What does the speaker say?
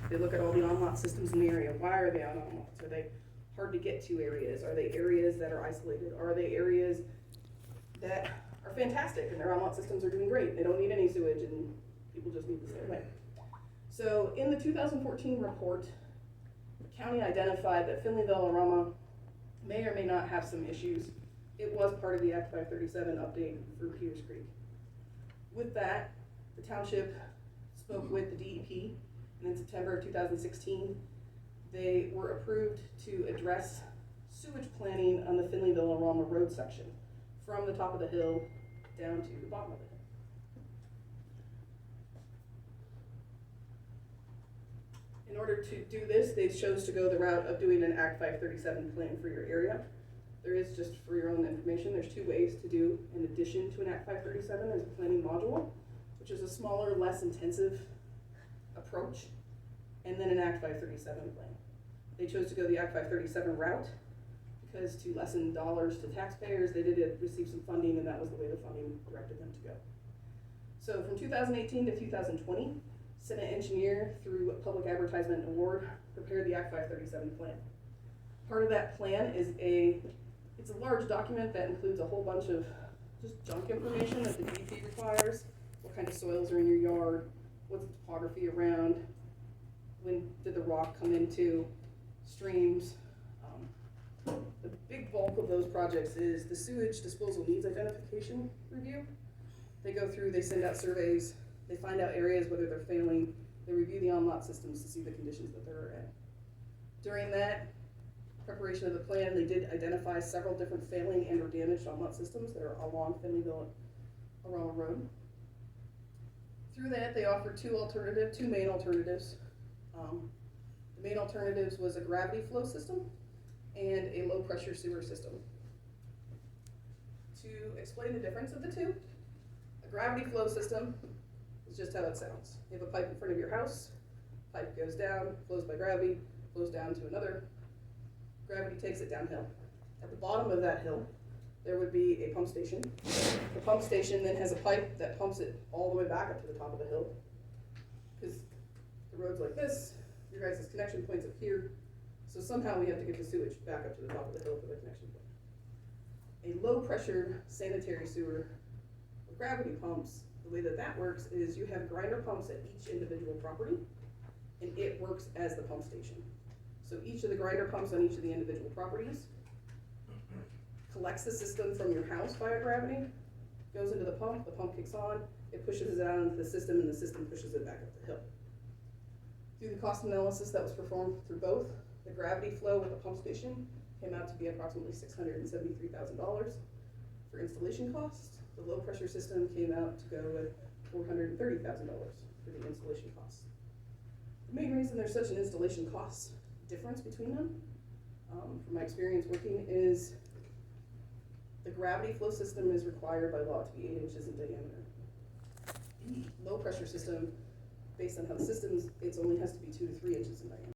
They look at all the on-lot systems in the area. Why are they on on-lots? Are they hard to get to areas? Are they areas that are isolated? Are they areas that are fantastic and their on-lot systems are doing great? They don't need any sewage and people just need to stay away. So in the 2014 report, the county identified that Finleyville-Aroma may or may not have some issues. It was part of the Act 537 update for Peters Creek. With that, the township spoke with the DEP, and in September of 2016, they were approved to address sewage planning on the Finleyville-Aroma road section, from the top of the hill down to the bottom of the hill. In order to do this, they chose to go the route of doing an Act 537 plan for your area. There is, just for your own information, there's two ways to do, in addition to an Act 537, there's a planning module, which is a smaller, less intensive approach, and then an Act 537 plan. They chose to go the Act 537 route because to lessen dollars to taxpayers, they did receive some funding, and that was the way the funding directed them to go. So from 2018 to 2020, Senate engineer, through a public advertisement and award, prepared the Act 537 plan. Part of that plan is it's a large document that includes a whole bunch of just junk information that the DEP requires. What kind of soils are in your yard? What's the topography around? When did the rock come into streams? The big bulk of those projects is the sewage disposal needs identification review. They go through, they send out surveys, they find out areas whether they're failing, they review the on-lot systems to see the conditions that they're in. During that preparation of the plan, they did identify several different failing and or damaged on-lot systems that are along Finleyville-Aroma Road. Through that, they offered two main alternatives. The main alternatives was a gravity flow system and a low pressure sewer system. To explain the difference of the two, a gravity flow system is just how it sounds. You have a pipe in front of your house, pipe goes down, flows by gravity, flows down to another, gravity takes it downhill. At the bottom of that hill, there would be a pump station. The pump station then has a pipe that pumps it all the way back up to the top of the hill. Because the road's like this, your guys' connection point's up here, so somehow we have to get the sewage back up to the top of the hill for the connection point. A low pressure sanitary sewer with gravity pumps, the way that that works is you have grinder pumps at each individual property, and it works as the pump station. So each of the grinder pumps on each of the individual properties collects the system from your house via gravity, goes into the pump kicks on, it pushes it out into the system, and the system pushes it back up the hill. Through the cost analysis that was performed through both, the gravity flow with the pump station came out to be approximately $673,000 for installation costs. The low pressure system came out to go with $430,000 for the installation costs. The main reason there's such an installation cost difference between them, from my experience working, is the gravity flow system is required by law to be 8 inches in diameter. The low pressure system, based on how the system is, it only has to be 2 to 3 inches in diameter.